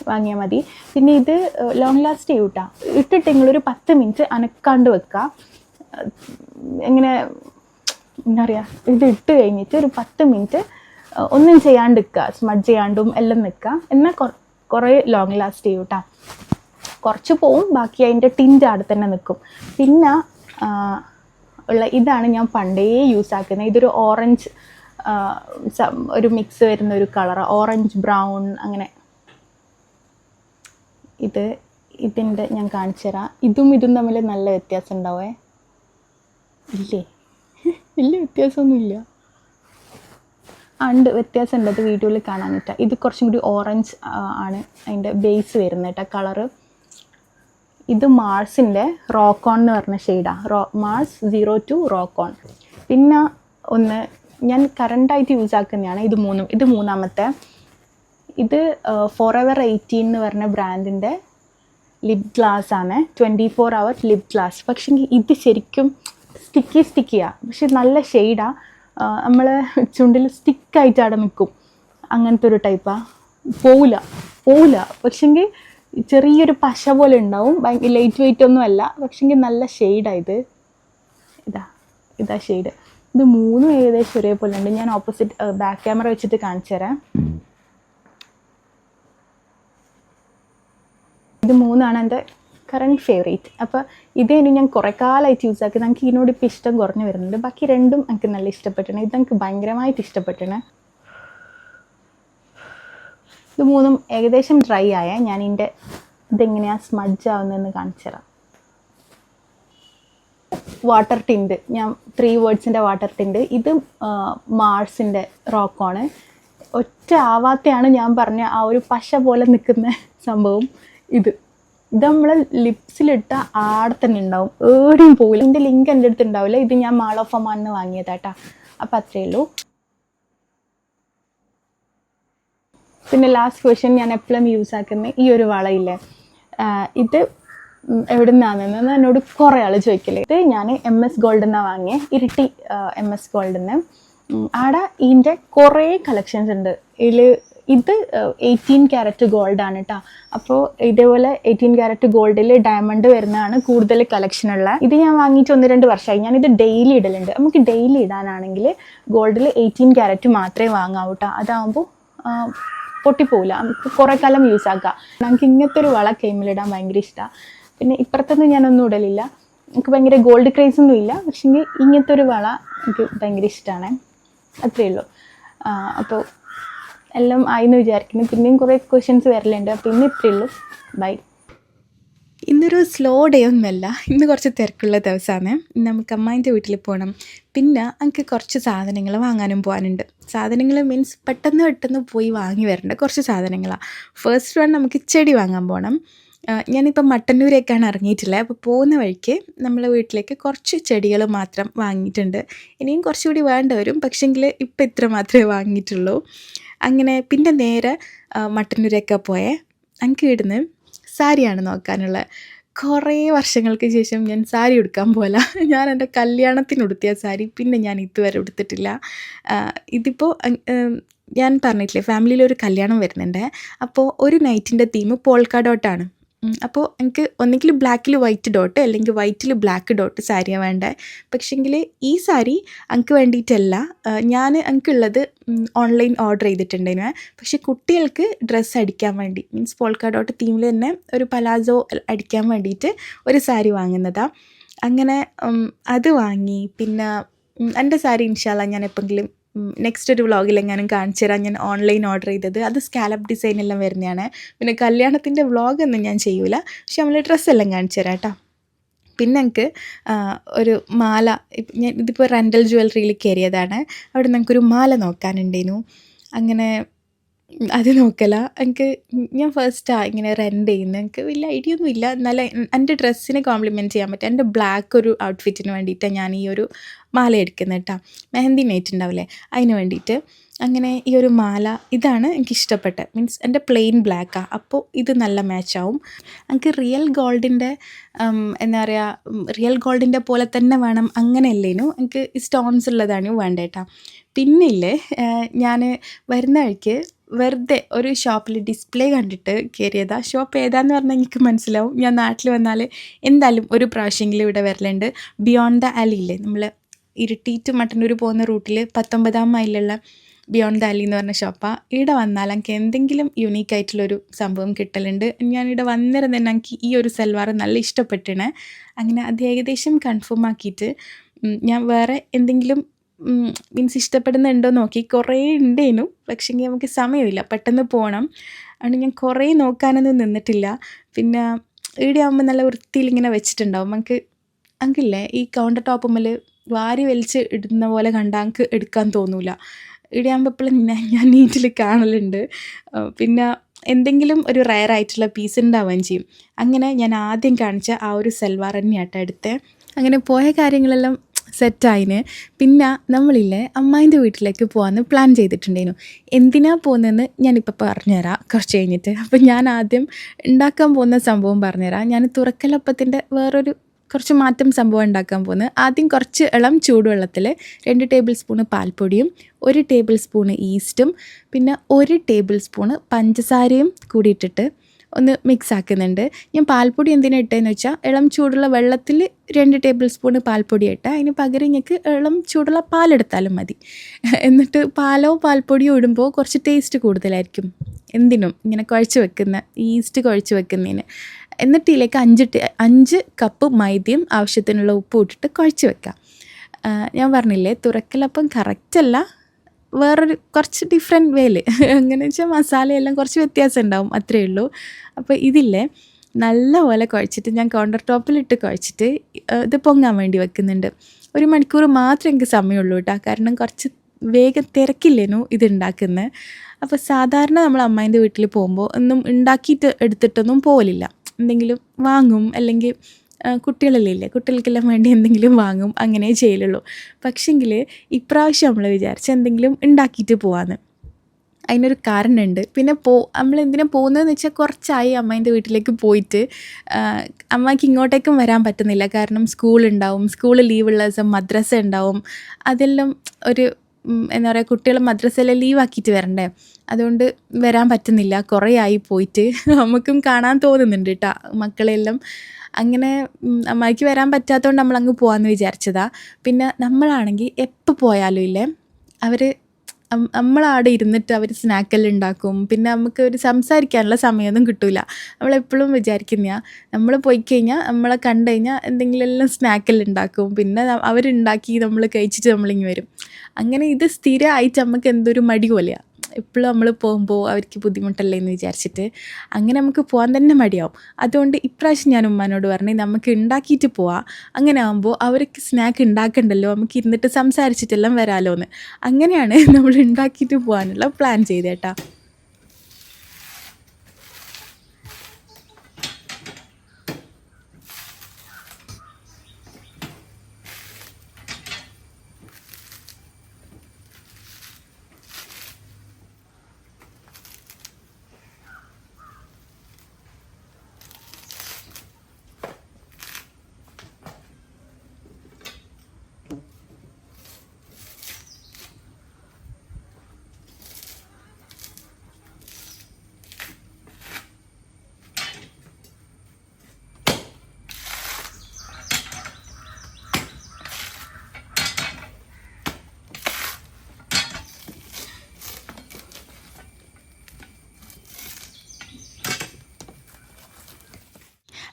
വാങ്ങിയാൽ മതി. പിന്നെ ഇത് ലോങ് ലാസ്റ്റ് ചെയ്യും കേട്ടോ. ഇട്ടിട്ട് നിങ്ങളൊരു 10 മിനിറ്റ് അനക്കാണ്ട് വെക്കുക. എങ്ങനെ എന്താ പറയുക, ഇത് ഇട്ട് കഴിഞ്ഞിട്ട് ഒരു 10 മിനിറ്റ് ഒന്നും ചെയ്യാണ്ട് നിൽക്കുക, സ്മഡ്ജ് ചെയ്യാണ്ടും എല്ലാം നിൽക്കുക. എന്നാൽ കുറേ ലോങ് ലാസ്റ്റ് ചെയ്യും കേട്ടോ. കുറച്ച് പോവും, ബാക്കി അതിൻ്റെ ടിൻ്റ് അവിടെ തന്നെ നിൽക്കും. പിന്നെ ഉള്ള ഇതാണ് ഞാൻ പണ്ടേ യൂസ് ആക്കുന്നത്. ഇതൊരു ഓറഞ്ച് ഒരു മിക്സ് വരുന്ന ഒരു കളർ, ഓറഞ്ച് ബ്രൗൺ അങ്ങനെ. ഇതിൻ്റെ ഞാൻ കാണിച്ചു തരാം. ഇതും തമ്മിൽ നല്ല വ്യത്യാസം ഉണ്ടാവേ. ഇല്ലേ, വലിയ വ്യത്യാസമൊന്നുമില്ല. ഉണ്ട്, വ്യത്യാസമുണ്ട്. അത് വീഡിയോയിൽ കാണാൻ പറ്റുക. ഇത് കുറച്ചും കൂടി ഓറഞ്ച് ആണ് അതിൻ്റെ ബേസ് വരുന്നത് കേട്ടോ, കളറ്. ഇത് മാർസിൻ്റെ റോക്കോൺ എന്ന് പറഞ്ഞ ഷെയ്ഡാണ്, മാർസ് 02 റോക്കോൺ. പിന്നെ ഒന്ന് ഞാൻ കറണ്ടായിട്ട് യൂസ് ആക്കുന്നതാണ്. ഇത് മൂന്നാമത്തെ. ഇത് ഫോറെവർ 18 എന്ന് പറഞ്ഞ ബ്രാൻഡിൻ്റെ ലിപ് ഗ്ലാസ് ആണ്, 24 hour ലിപ് ഗ്ലാസ്. പക്ഷേ ഇത് ശരിക്കും സ്റ്റിക്കിയാണ്, പക്ഷെ നല്ല ഷെയ്ഡാണ്. നമ്മൾ ചുണ്ടിൽ സ്റ്റിക്കായിട്ട് അവിടെ നിൽക്കും, അങ്ങനത്തെ ഒരു ടൈപ്പാണ്. പോവില്ല പക്ഷെങ്കിൽ ചെറിയൊരു പശ പോലെ ഉണ്ടാവും. ലൈറ്റ് വെയിറ്റ് ഒന്നും അല്ല, പക്ഷെങ്കിൽ നല്ല ഷെയ്ഡാണ്. ഇതാ ഷെയ്ഡ്. ഇത് മൂന്നും ഏകദേശം ഒരേപോലെ ഉണ്ട്. ഞാൻ ഓപ്പോസിറ്റ് ബാക്ക് ക്യാമറ വെച്ചിട്ട് കാണിച്ചു തരാം. ഇത് മൂന്നാണ് എൻ്റെ കറണ്ട് ഫേവറേറ്റ്. അപ്പോൾ ഇതേനു ഞാൻ കുറേ കാലമായിട്ട് യൂസ് ആക്കി. എനിക്ക് ഇതിനോട് ഇപ്പോൾ ഇഷ്ടം കുറഞ്ഞു വരുന്നുണ്ട്. ബാക്കി രണ്ടും എനിക്ക് നല്ല ഇഷ്ടപ്പെട്ടാണ്. ഇതെനിക്ക് ഭയങ്കരമായിട്ട് ഇഷ്ടപ്പെട്ടാണ്. ഇത് മൂന്നും ഏകദേശം ഡ്രൈ ആയ ഞാൻ ഇതെങ്ങനെയാണ് സ്മഡ്ജ് ആവുന്നതെന്ന് കാണിച്ചു തരാം. വാട്ടർ ടിൻറ്റ്, ഞാൻ 3 വേർഡ്സിൻ്റെ വാട്ടർ ടിൻറ്റ്. ഇത് മാർസിൻ്റെ റോക്കോണ്. ഒറ്റ ആവാത്തയാണ് ഞാൻ പറഞ്ഞ ആ ഒരു പശ പോലെ നിൽക്കുന്ന സംഭവം. ഇത് നമ്മൾ ലിപ്സിലിട്ട ആടെ തന്നെ ഉണ്ടാവും, എവിടെയും പോകില്ല. ഇതിൻ്റെ ലിങ്ക് എൻ്റെ അടുത്ത് ഉണ്ടാവില്ല. ഇത് ഞാൻ മാൾ ഓഫ് ഒമാനിൽ നിന്ന് വാങ്ങിയതാട്ടാ. അപ്പോൾ അത്രയേ ഉള്ളൂ. പിന്നെ ലാസ്റ്റ് ക്വസ്റ്റ്യൻ, ഞാൻ എപ്പോഴും യൂസ് ആക്കുന്ന ഈ ഒരു വളയില്ലേ, ഇത് എവിടെ നിന്നാണെന്ന് എന്നോട് കുറേ ആൾ ചോദിക്കല്. ഇത് ഞാൻ MS ഗോൾഡിൽ നിന്നാണ് വാങ്ങിയത്, ഇരിട്ടി MS ഗോൾഡിൽ നിന്ന്. ആടെ ഇതിൻ്റെ കുറേ കളക്ഷൻസ് ഉണ്ട്. ഇത് 18 ക്യാരറ്റ് ഗോൾഡാണ് കേട്ടോ. അപ്പോൾ ഇതേപോലെ 18 ക്യാരറ്റ് ഗോൾഡിൽ ഡയമണ്ട് വരുന്നതാണ് കൂടുതൽ കളക്ഷനുള്ള. ഇത് ഞാൻ വാങ്ങിയിട്ട് 1-2 വർഷമായി. ഞാനിത് ഡെയിലി ഇടലുണ്ട്. നമുക്ക് ഡെയിലി ഇടാനാണെങ്കിൽ ഗോൾഡിൽ 18 ക്യാരറ്റ് മാത്രമേ വാങ്ങാവൂ കേട്ടോ. അതാകുമ്പോൾ പൊട്ടിപ്പോവില്ല, നമുക്ക് കുറേ കാലം യൂസ് ആക്കാം. നമുക്ക് ഇങ്ങനത്തെ ഒരു വള കൈമിലിടാൻ ഭയങ്കര ഇഷ്ടമാണ്. പിന്നെ ഇപ്പുറത്തൊന്നും ഞാനൊന്നും ഇടലില്ല, എനിക്ക് ഭയങ്കര ഗോൾഡ് ക്രേസ് ഒന്നും ഇല്ല. പക്ഷേ ഇങ്ങനത്തെ ഒരു വള എനിക്ക് ഭയങ്കര ഇഷ്ടമാണ്. അത്രയേ ഉള്ളൂ. അപ്പോൾ എല്ലാം ആയിന്ന് വിചാരിക്കുന്നു. പിന്നെയും കുറേ ക്വസ്റ്റ്യൻസ് വരലുണ്ട്. അപ്പോൾ ഇന്ന് ഇത്രയേ ഉള്ളൂ. ബൈ. ഇന്നൊരു സ്ലോ ഡേ ഒന്നുമല്ല, ഇന്ന് കുറച്ച് തിരക്കുള്ള ദിവസമാണ്. നമുക്ക് അമ്മായിൻ്റെ വീട്ടിൽ പോകണം. പിന്നെ എനിക്ക് കുറച്ച് സാധനങ്ങൾ വാങ്ങാനും പോകാനുണ്ട്. സാധനങ്ങൾ മീൻസ് പെട്ടെന്ന് പോയി വാങ്ങി വരേണ്ട കുറച്ച് സാധനങ്ങളാണ്. ഫസ്റ്റ് വൺ, നമുക്ക് ചെടി വാങ്ങാൻ പോകണം. ഞാനിപ്പോൾ മട്ടന്നൂരേക്കാണ് ഇറങ്ങിയിട്ടുള്ളത്. അപ്പോൾ പോകുന്ന വഴിക്ക് നമ്മളെ വീട്ടിലേക്ക് കുറച്ച് ചെടികൾ മാത്രം വാങ്ങിയിട്ടുണ്ട്. ഇനിയും കുറച്ചുകൂടി വേണ്ട വരും, പക്ഷേങ്കിൽ ഇപ്പം ഇത്ര മാത്രമേ വാങ്ങിയിട്ടുള്ളൂ. അങ്ങനെ പിന്നെ നേരെ മട്ടന്നൂരേക്കാ പോയേ. എനിക്ക് ഇവിടുന്ന് സാരിയാണ് നോക്കാനുള്ളത്. കുറേ വർഷങ്ങൾക്ക് ശേഷം ഞാൻ സാരി ഉടുക്കാൻ പോലെ. ഞാൻ എൻ്റെ കല്യാണത്തിന് ഉടുത്തിയ സാരി പിന്നെ ഞാൻ ഇതുവരെ ഉടുത്തിട്ടില്ല. ഇതിപ്പോൾ ഞാൻ പറഞ്ഞിട്ടില്ലേ, ഫാമിലിയിലൊരു കല്യാണം വരുന്നുണ്ട്. അപ്പോൾ ഒരു നൈറ്റിൻ്റെ തീം പോൾക്ക ഡോട്ടാണ്. അപ്പോൾ എനിക്ക് ഒന്നെങ്കിൽ ബ്ലാക്കിൽ വൈറ്റ് ഡോട്ട് അല്ലെങ്കിൽ വൈറ്റിൽ ബ്ലാക്ക് ഡോട്ട് സാരിയാണ് വേണ്ടത്. പക്ഷേങ്കിൽ ഈ സാരി എനിക്ക് വേണ്ടിയിട്ടല്ല, എനിക്കുള്ളത് ഓൺലൈൻ ഓർഡർ ചെയ്തിട്ടുണ്ടായിരുന്നു. പക്ഷേ കുട്ടികൾക്ക് ഡ്രസ്സ് അടിക്കാൻ വേണ്ടി, മീൻസ് പോൾക്ക ഡോട്ട് തീമിൽ തന്നെ ഒരു പലാസോ അടിക്കാൻ വേണ്ടിയിട്ട് ഒരു സാരി വാങ്ങുന്നതാണ്. അങ്ങനെ അത് വാങ്ങി. പിന്നെ എൻ്റെ സാരി ഇൻഷാല്ല ഞാൻ എപ്പോഴെങ്കിലും നെക്സ്റ്റ് ഒരു വ്ളോഗിലെങ്ങാനും കാണിച്ചു തരാം. ഞാൻ ഓൺലൈൻ ഓർഡർ ചെയ്തത്, അത് സ്കാലപ്പ് ഡിസൈനെല്ലാം വരുന്നതാണ്. പിന്നെ കല്യാണത്തിൻ്റെ വ്ളോഗൊന്നും ഞാൻ ചെയ്യൂല, പക്ഷെ നമ്മൾ ഡ്രസ്സെല്ലാം കാണിച്ചു തരാം കേട്ടോ. പിന്നെ എനിക്ക് ഒരു മാല ഇതിപ്പോൾ റെൻ്റൽ ജ്വല്ലറിയിൽ കയറിയതാണ്. അവിടെ ഞങ്ങൾക്കൊരു മാല നോക്കാനുണ്ടേനു. അങ്ങനെ അത് നോക്കല എനിക്ക് ഞാൻ ഫസ്റ്റാണ് ഇങ്ങനെ റെൻ്റ് ചെയ്യുന്നത്. എനിക്ക് വലിയ ഐഡിയ ഒന്നും ഇല്ല. എന്നാലും എൻ്റെ ഡ്രസ്സിനെ കോംപ്ലിമെൻറ്റ് ചെയ്യാൻ പറ്റും. എൻ്റെ ബ്ലാക്ക് ഒരു ഔട്ട്ഫിറ്റിന് വേണ്ടിയിട്ടാണ് ഞാൻ ഈ ഒരു മാല എടുക്കുന്നത് കേട്ടോ. മെഹന്തി നൈറ്റ് ഉണ്ടാവില്ലേ, അതിന് വേണ്ടിയിട്ട്. അങ്ങനെ ഈ ഒരു മാല ഇതാണ് എനിക്കിഷ്ടപ്പെട്ടത്. മീൻസ് എൻ്റെ പ്ലെയിൻ ബ്ലാക്കാണ്. അപ്പോൾ ഇത് നല്ല മാച്ചാവും. എനിക്ക് റിയൽ ഗോൾഡിൻ്റെ എന്താ പറയുക, റിയൽ ഗോൾഡിൻ്റെ പോലെ തന്നെ വേണം അങ്ങനെയല്ലേനു. എനിക്ക് സ്റ്റോൺസ് ഉള്ളതാണ് വേണ്ടത് കേട്ടോ. പിന്നെ ഇല്ലേ, ഞാൻ വരുന്ന വഴിക്ക് വെറുതെ ഒരു ഷോപ്പിൽ ഡിസ്പ്ലേ കണ്ടിട്ട് കയറിയതാണ്. ഷോപ്പ് ഏതാന്ന് പറഞ്ഞാൽ എനിക്ക് മനസ്സിലാവും. ഞാൻ നാട്ടിൽ വന്നാൽ എന്തായാലും ഒരു പ്രാവശ്യമെങ്കിലും ഇവിടെ വരലുണ്ട്. ബിയോണ്ട് ദ അലി ഇല്ലേ, നമ്മൾ ഇരിട്ടി ടു മട്ടന്നൂർ പോകുന്ന റൂട്ടിൽ 19-ാം മൈലിലുള്ള ബിയോണ്ട് ദ അലി എന്ന് പറഞ്ഞ ഷോപ്പാണ്. ഇവിടെ വന്നാൽ എനിക്ക് എന്തെങ്കിലും യുണീക്കായിട്ടുള്ളൊരു സംഭവം കിട്ടലുണ്ട്. ഞാനിവിടെ വന്നേരം തന്നെ എനിക്ക് ഈ ഒരു സൽവാർ നല്ല ഇഷ്ടപ്പെട്ടിണ്. അങ്ങനെ അത് ഏകദേശം കൺഫേം ആക്കിയിട്ട് ഞാൻ വേറെ എന്തെങ്കിലും മീൻസ് ഇഷ്ടപ്പെടുന്നുണ്ടോ നോക്കി. കുറേ ഉണ്ടേനു, പക്ഷേങ്കിൽ നമുക്ക് സമയമില്ല, പെട്ടെന്ന് പോകണം. അതുകൊണ്ട് ഞാൻ കുറേ നോക്കാനൊന്നും നിന്നിട്ടില്ല. പിന്നെ ഇവിടെ ആകുമ്പോൾ നല്ല വൃത്തിയിൽ ഇങ്ങനെ വെച്ചിട്ടുണ്ടാവും. നമുക്കില്ലേ ഈ കൗണ്ടർ ടോപ്പുമ്മൽ വാരി വലിച്ച് ഇടുന്ന പോലെ കണ്ടാൽ നമുക്ക് എടുക്കാൻ തോന്നൂല. ഇവിടെ ആകുമ്പോൾ എപ്പോഴും ഞാൻ നീറ്റിൽ കാണലുണ്ട്. പിന്നെ എന്തെങ്കിലും ഒരു റയർ ആയിട്ടുള്ള പീസ് ഉണ്ടാവുകയും ചെയ്യും. അങ്ങനെ ഞാൻ ആദ്യം കാണിച്ച ആ ഒരു സൽവാർ തന്നെയാട്ടോ എടുത്തത്. അങ്ങനെ പോയ കാര്യങ്ങളെല്ലാം സെറ്റായിന്. പിന്നെ നമ്മളില്ലേ അമ്മായിൻ്റെ വീട്ടിലേക്ക് പോകാമെന്ന് പ്ലാൻ ചെയ്തിട്ടുണ്ടായിരുന്നു. എന്തിനാണ് പോകുന്നതെന്ന് ഞാനിപ്പോൾ പറഞ്ഞുതരാം കുറച്ച് കഴിഞ്ഞിട്ട്. അപ്പം ഞാൻ ആദ്യം ഉണ്ടാക്കാൻ പോകുന്ന സംഭവം പറഞ്ഞുതരാം. ഞാൻ തുറക്കലപ്പത്തിൻ്റെ വേറൊരു കുറച്ച് മാറ്റം സംഭവം ഉണ്ടാക്കാൻ പോകുന്നത്. ആദ്യം കുറച്ച് ഇളം ചൂടുവെള്ളത്തിൽ 2 ടേബിൾ സ്പൂണ് പാൽപ്പൊടിയും 1 ടേബിൾ സ്പൂണ് ഈസ്റ്റും പിന്നെ 1 ടേബിൾ സ്പൂണ് പഞ്ചസാരയും കൂടി ഇട്ടിട്ട് ഒന്ന് മിക്സ് ആക്കുന്നുണ്ട്. ഞാൻ പാൽപ്പൊടി എന്തിനാണ് ഇട്ടതെന്ന് വെച്ചാൽ ഇളം ചൂടുള്ള വെള്ളത്തിൽ 2 ടേബിൾ സ്പൂണ് പാൽപ്പൊടി ഇട്ടാൽ അതിന് പകരം നിങ്ങൾക്ക് ഇളം ചൂടുള്ള പാലെടുത്താലും മതി. എന്നിട്ട് പാലോ പാൽപ്പൊടിയോ ഇടുമ്പോൾ കുറച്ച് ടേസ്റ്റ് കൂടുതലായിരിക്കും എന്തിനും ഇങ്ങനെ കുഴച്ച് വെക്കുന്ന ഈസ്റ്റ് കുഴച്ച് വെക്കുന്നതിന്. എന്നിട്ട് ഇതിലേക്ക് 5 കപ്പ് മൈദയും ആവശ്യത്തിനുള്ള ഉപ്പും ഇട്ടിട്ട് കുഴച്ച് വെക്കാം. ഞാൻ പറഞ്ഞില്ലേ തുറക്കലപ്പം കറക്റ്റല്ല, വേറൊരു കുറച്ച് ഡിഫറെൻറ്റ് വേയിൽ. എങ്ങനെ വെച്ചാൽ മസാലയെല്ലാം കുറച്ച് വ്യത്യാസം ഉണ്ടാവും, അത്രയേ ഉള്ളൂ. അപ്പോൾ ഇതില്ലേ നല്ലപോലെ കുഴച്ചിട്ട് ഞാൻ കൗണ്ടർ ടോപ്പിലിട്ട് കുഴച്ചിട്ട് ഇത് പൊങ്ങാൻ വേണ്ടി വെക്കുന്നുണ്ട്. 1 മണിക്കൂർ മാത്രമേ എനിക്ക് സമയമുള്ളൂ കേട്ടോ. കാരണം കുറച്ച് വേഗം തിരക്കില്ലേനു ഇതുണ്ടാക്കുന്നത്. അപ്പോൾ സാധാരണ നമ്മൾ അമ്മായിൻ്റെ വീട്ടിൽ പോകുമ്പോൾ ഒന്നും ഉണ്ടാക്കിയിട്ട് എടുത്തിട്ടൊന്നും പോകലില്ല. എന്തെങ്കിലും വാങ്ങും, അല്ലെങ്കിൽ കുട്ടികളല്ലേ, കുട്ടികൾക്കെല്ലാം വേണ്ടി എന്തെങ്കിലും വാങ്ങും, അങ്ങനെ ചെയ്യലുള്ളൂ. പക്ഷെങ്കിൽ ഇപ്രാവശ്യം നമ്മൾ വിചാരിച്ച് എന്തെങ്കിലും ഉണ്ടാക്കിയിട്ട് പോകാമെന്ന്. അതിനൊരു കാരണമുണ്ട്. പിന്നെ നമ്മൾ എന്തിനാണ് പോകുന്നതെന്ന് വെച്ചാൽ കുറച്ചായി അമ്മായിൻ്റെ വീട്ടിലേക്ക് പോയിട്ട് അമ്മയ്ക്ക് ഇങ്ങോട്ടേക്കും വരാൻ പറ്റുന്നില്ല. കാരണം സ്കൂളുണ്ടാവും, സ്കൂൾ ലീവുള്ള ദിവസം മദ്രസ ഉണ്ടാവും. അതെല്ലാം ഒരു എന്താ പറയുക, കുട്ടികൾ മദ്രസയെല്ലാം ലീവാക്കിയിട്ട് വരണ്ടേ, അതുകൊണ്ട് വരാൻ പറ്റുന്നില്ല. കുറേ ആയി പോയിട്ട്. നമുക്കും കാണാൻ തോന്നുന്നുണ്ട് കേട്ടോ മക്കളെല്ലാം. അങ്ങനെ അമ്മയ്ക്ക് വരാൻ പറ്റാത്തതുകൊണ്ട് നമ്മളങ്ങ് പോകാമെന്ന് വിചാരിച്ചതാണ്. പിന്നെ നമ്മളാണെങ്കിൽ എപ്പോൾ പോയാലും ഇല്ലേ, നമ്മളവിടെ ഇരുന്നിട്ട് അവർ സ്നാക്കെല്ലാം ഉണ്ടാക്കും. പിന്നെ നമുക്ക് ഒരു സംസാരിക്കാനുള്ള സമയമൊന്നും കിട്ടില്ല. നമ്മളെപ്പോഴും വിചാരിക്കുന്നതാണ് നമ്മൾ പോയി കഴിഞ്ഞാൽ നമ്മളെ കണ്ടു കഴിഞ്ഞാൽ എന്തെങ്കിലും എല്ലാം സ്നാക്കെല്ലാം ഉണ്ടാക്കും. പിന്നെ അവരുണ്ടാക്കി നമ്മൾ കഴിച്ചിട്ട് നമ്മളിങ്ങ് വരും. അങ്ങനെ ഇത് സ്ഥിരമായിട്ട് നമുക്ക് എന്തൊരു മടി പോലെയാണ്. എപ്പോഴും നമ്മൾ പോകുമ്പോൾ അവർക്ക് ബുദ്ധിമുട്ടല്ലേ എന്ന് വിചാരിച്ചിട്ട് അങ്ങനെ നമുക്ക് പോകാൻ തന്നെ മടിയാവും. അതുകൊണ്ട് ഇപ്രാവശ്യം ഞാൻ ഉമ്മാനോട് പറഞ്ഞു നമുക്ക് ഉണ്ടാക്കിയിട്ട് പോവാം. അങ്ങനെ ആകുമ്പോൾ അവർക്ക് സ്നാക്ക് ഉണ്ടാക്കണ്ടല്ലോ, നമുക്ക് ഇരുന്നിട്ട് സംസാരിച്ചിട്ടെല്ലാം വരാമല്ലോ എന്ന്. അങ്ങനെയാണ് നമ്മൾ ഉണ്ടാക്കിയിട്ട് പോകാനുള്ള പ്ലാൻ ചെയ്തേട്ടാ.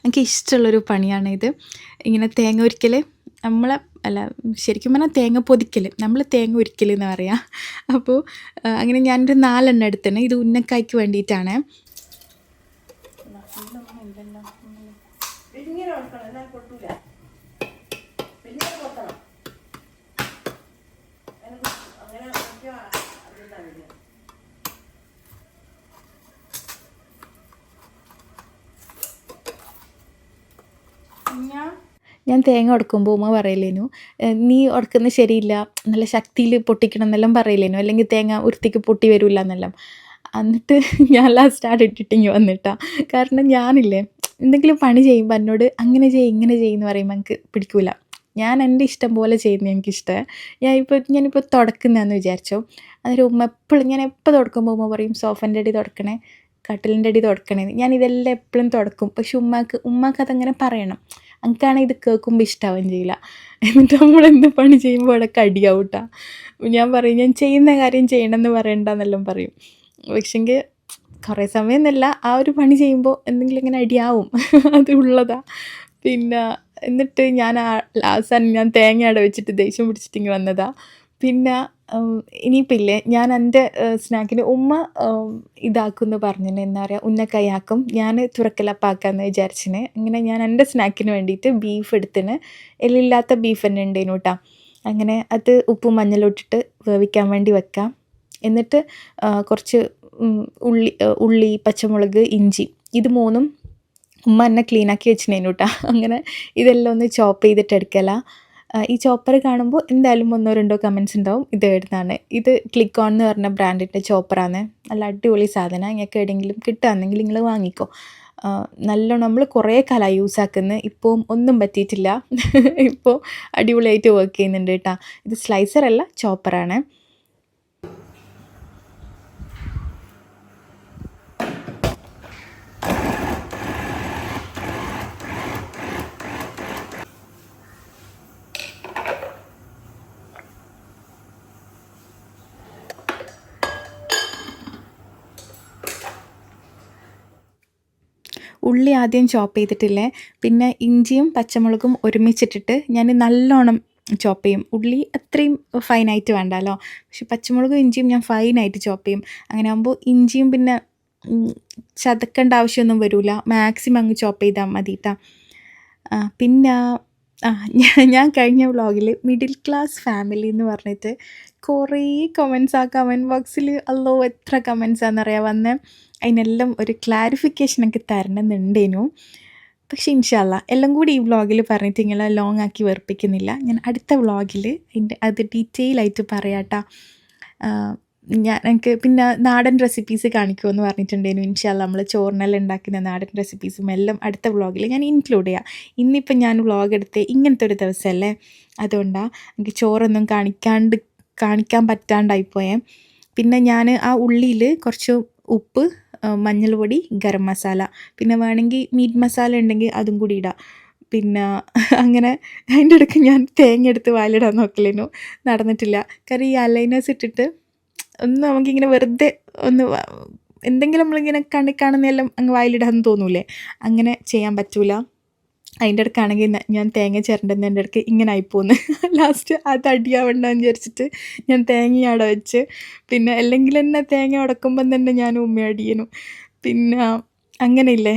എനിക്ക് ഇഷ്ടമുള്ളൊരു പണിയാണിത്. ഇങ്ങനെ തേങ്ങ ഉരിക്കൽ, ശരിക്കും പറഞ്ഞാൽ തേങ്ങ പൊതിക്കൽ, നമ്മൾ തേങ്ങ ഉരിക്കൽ എന്ന് പറയാം. അപ്പോൾ അങ്ങനെ ഞാനൊരു 4 എണ്ണം എടുത്തന്നെ. ഇത് ഉന്നക്കായ്ക്ക് വേണ്ടിയിട്ടാണ്. ഞാൻ തേങ്ങ ഉടക്കുമ്പോൾ ഉമ്മ പറയലേനു നീ ഉടക്കുന്നത് ശരിയില്ല, നല്ല ശക്തിയിൽ പൊട്ടിക്കണം എന്നെല്ലാം പറയലേനു, അല്ലെങ്കിൽ തേങ്ങ വൃത്തിക്ക് പൊട്ടി വരില്ല എന്നെല്ലാം. എന്നിട്ട് ഞാൻ ലാസ്റ്റ് ആടെ ഇട്ടിട്ടിങ്ങ് വന്നിട്ടാ. കാരണം ഞാനില്ലേ എന്തെങ്കിലും പണി ചെയ്യുമ്പോൾ എന്നോട് അങ്ങനെ ചെയ്യ് ഇങ്ങനെ ചെയ്യുമെന്ന് പറയുമ്പോൾ എനിക്ക് പിടിക്കൂല. ഞാൻ എൻ്റെ ഇഷ്ടം പോലെ ചെയ്യുന്നത് എനിക്കിഷ്ടമാണ്. ഞാനിപ്പോൾ തുടക്കുന്നതാന്ന് വിചാരിച്ചോ, അന്നേരം ഉമ്മ എപ്പോഴും ഞാൻ എപ്പോൾ തുടക്കുമ്പോൾ ഉമ്മ പറയും സോഫൻ്റെ അടി തുടക്കണേ, കട്ടിലിൻ്റെ അടി തുടക്കണേ. ഞാനിതെല്ലാം എപ്പോഴും തുടക്കും. പക്ഷെ ഉമ്മാക്ക് അതങ്ങനെ പറയണം. എനിക്കാണെങ്കിൽ ഇത് കേൾക്കുമ്പോൾ ഇഷ്ടാവുകയും ചെയ്യില്ല. എന്നിട്ട് നമ്മളെന്ത് പണി ചെയ്യുമ്പോൾ അവിടെ അടിയാവും ട്ടാ. ഞാൻ പറയും ഞാൻ ചെയ്യുന്ന കാര്യം ചെയ്യണമെന്ന് പറയണ്ടെന്നെല്ലാം പറയും. പക്ഷെങ്കിൽ കുറേ സമയമൊന്നുമല്ല, ആ ഒരു പണി ചെയ്യുമ്പോൾ എന്തെങ്കിലും ഇങ്ങനെ അടിയാവും. അത് ഉള്ളതാ. പിന്നെ എന്നിട്ട് ഞാൻ അവസാനം ഞാൻ തേങ്ങ അവിടെ വെച്ചിട്ട് ദേഷ്യം പിടിച്ചിട്ട് ഇങ്ങ് വന്നതാ. പിന്നെ ഇനിയിപ്പോൾ ഇല്ലേ ഞാൻ എൻ്റെ സ്നാക്കിന് ഉമ്മ ഇതാക്കുമെന്ന് പറഞ്ഞിന്, എന്താ പറയുക, ഉന്നക്കായി ആക്കും. ഞാൻ തുറക്കലപ്പാക്കാമെന്ന് വിചാരിച്ചിന്. അങ്ങനെ ഞാൻ എൻ്റെ സ്നാക്കിന് വേണ്ടിയിട്ട് ബീഫ് എടുത്തിന്. എല്ലില്ലാത്ത ബീഫ് തന്നെ ഉണ്ടേനു കേട്ടോ. അങ്ങനെ അത് ഉപ്പും മഞ്ഞളും ഇട്ടിട്ട് വേവിക്കാൻ വേണ്ടി വെക്കാം. എന്നിട്ട് കുറച്ച് ഉള്ളി, പച്ചമുളക്, ഇഞ്ചി, ഇത് മൂന്നും ഉമ്മ എന്നെ ക്ലീനാക്കി വെച്ചിനേനു കേട്ടോ. അങ്ങനെ ഇതെല്ലാം ഒന്ന് ചോപ്പ് ചെയ്തിട്ട് എടുക്കല. ഈ ചോപ്പർ കാണുമ്പോൾ എന്തായാലും 1-2 കമൻറ്റ്സ് ഉണ്ടാവും ഇത് എവിടുന്നാണ്. ഇത് ക്ലിക്ക് ഓൺ എന്ന് പറഞ്ഞ ബ്രാൻഡിൻ്റെ ചോപ്പറാണ്. നല്ല അടിപൊളി സാധനം. നിങ്ങൾക്ക് എവിടെയെങ്കിലും കിട്ടുകയാണെങ്കിൽ നിങ്ങൾ വാങ്ങിക്കോ. നല്ലോണം നമ്മൾ കുറേ കാലമായി യൂസ് ആക്കുന്നത്. ഇപ്പോൾ ഒന്നും പറ്റിയിട്ടില്ല. ഇപ്പോൾ അടിപൊളിയായിട്ട് വർക്ക് ചെയ്യുന്നുണ്ട് കേട്ടോ. ഇത് സ്ലൈസറല്ല, ചോപ്പറാണ്. ഉള്ളി ആദ്യം ചോപ്പ് ചെയ്തിട്ടില്ലേ, പിന്നെ ഇഞ്ചിയും പച്ചമുളകും ഒരുമിച്ചിട്ടിട്ട് ഞാൻ നല്ലോണം ചോപ്പ് ചെയ്യും. ഉള്ളി അത്രയും ഫൈനായിട്ട് വേണ്ടല്ലോ, പക്ഷെ പച്ചമുളകും ഇഞ്ചിയും ഞാൻ ഫൈനായിട്ട് ചോപ്പ് ചെയ്യും. അങ്ങനെ ആകുമ്പോൾ ഇഞ്ചിയും പിന്നെ ചതക്കേണ്ട ആവശ്യമൊന്നും വരില്ല. മാക്സിമം അങ്ങ് ചോപ്പ് ചെയ്താൽ മതി കേട്ടോ. പിന്നെ ഞാൻ കഴിഞ്ഞ വ്ളോഗിൽ മിഡിൽ ക്ലാസ് ഫാമിലി എന്ന് പറഞ്ഞിട്ട് കുറേ കമൻറ്റ്സ്, ആ കമൻറ്റ് ബോക്സിൽ അല്ലോ എത്ര കമൻറ്റ്സാണെന്നറിയാൻ വന്നേ. അതിനെല്ലാം ഒരു ക്ലാരിഫിക്കേഷൻ എനിക്ക് തരണമെന്നുണ്ടേനു. പക്ഷേ ഇൻഷാ അല്ലാ എല്ലാം കൂടി ഈ വ്ളോഗിൽ പറഞ്ഞിട്ട് ഇങ്ങനെ ലോങ് ആക്കി വെറുപ്പിക്കുന്നില്ല. ഞാൻ അടുത്ത വ്ളോഗിൽ അത് ഡീറ്റെയിൽ ആയിട്ട് പറയാം കേട്ടോ. എനിക്ക് പിന്നെ നാടൻ റെസിപ്പീസ് കാണിക്കുമെന്ന് പറഞ്ഞിട്ടുണ്ടേനു. ഇൻഷാ അല്ലാ നമ്മൾ ചോറിനെല്ലാം ഉണ്ടാക്കുന്ന നാടൻ റെസിപ്പീസും എല്ലാം അടുത്ത വ്ളോഗിൽ ഞാൻ ഇൻക്ലൂഡ് ചെയ്യാം. ഇന്നിപ്പം ഞാൻ വ്ളോഗ് എടുത്ത് ഇങ്ങനത്തെ ഒരു ദിവസമല്ലേ, അതുകൊണ്ടാണ് എനിക്ക് ചോറൊന്നും കാണിക്കാൻ പറ്റാണ്ടായിപ്പോയേ. പിന്നെ ഞാൻ ആ ഉള്ളിയിൽ കുറച്ച് ഉപ്പ്, മഞ്ഞൾ പൊടി, ഗരം മസാല, പിന്നെ വേണമെങ്കിൽ മീറ്റ് മസാല ഉണ്ടെങ്കിൽ അതും കൂടി ഇടാം. പിന്നെ അങ്ങനെ അതിൻ്റെ ഇടയ്ക്ക് ഞാൻ തേങ്ങ എടുത്ത് വായിലിടാൻ നോക്കലേനു, നടന്നിട്ടില്ല. കാരണം ഈ അലൈനേഴ്സ് ഇട്ടിട്ട് ഒന്ന് നമുക്കിങ്ങനെ വെറുതെ ഒന്ന് എന്തെങ്കിലും നമ്മളിങ്ങനെ കാണുന്നതെല്ലാം അങ്ങ് വായിലിടാൻ തോന്നൂലേ, അങ്ങനെ ചെയ്യാൻ പറ്റൂല. അതിൻ്റെ ഇടയ്ക്കാണെങ്കിൽ ഞാൻ തേങ്ങ ചിരണ്ടുന്നതിൻ്റെ ഇടയ്ക്ക് ഇങ്ങനെ ആയിപ്പോന്ന്. ലാസ്റ്റ് അത് അടിയാവണ്ടെന്ന് വിചാരിച്ചിട്ട് ഞാൻ തേങ്ങ അവിടെ വെച്ച്. പിന്നെ അല്ലെങ്കിൽ തന്നെ തേങ്ങ ഉടക്കുമ്പം തന്നെ ഞാൻ ഉമ്മ അടിയനു. പിന്നെ അങ്ങനെയില്ലേ,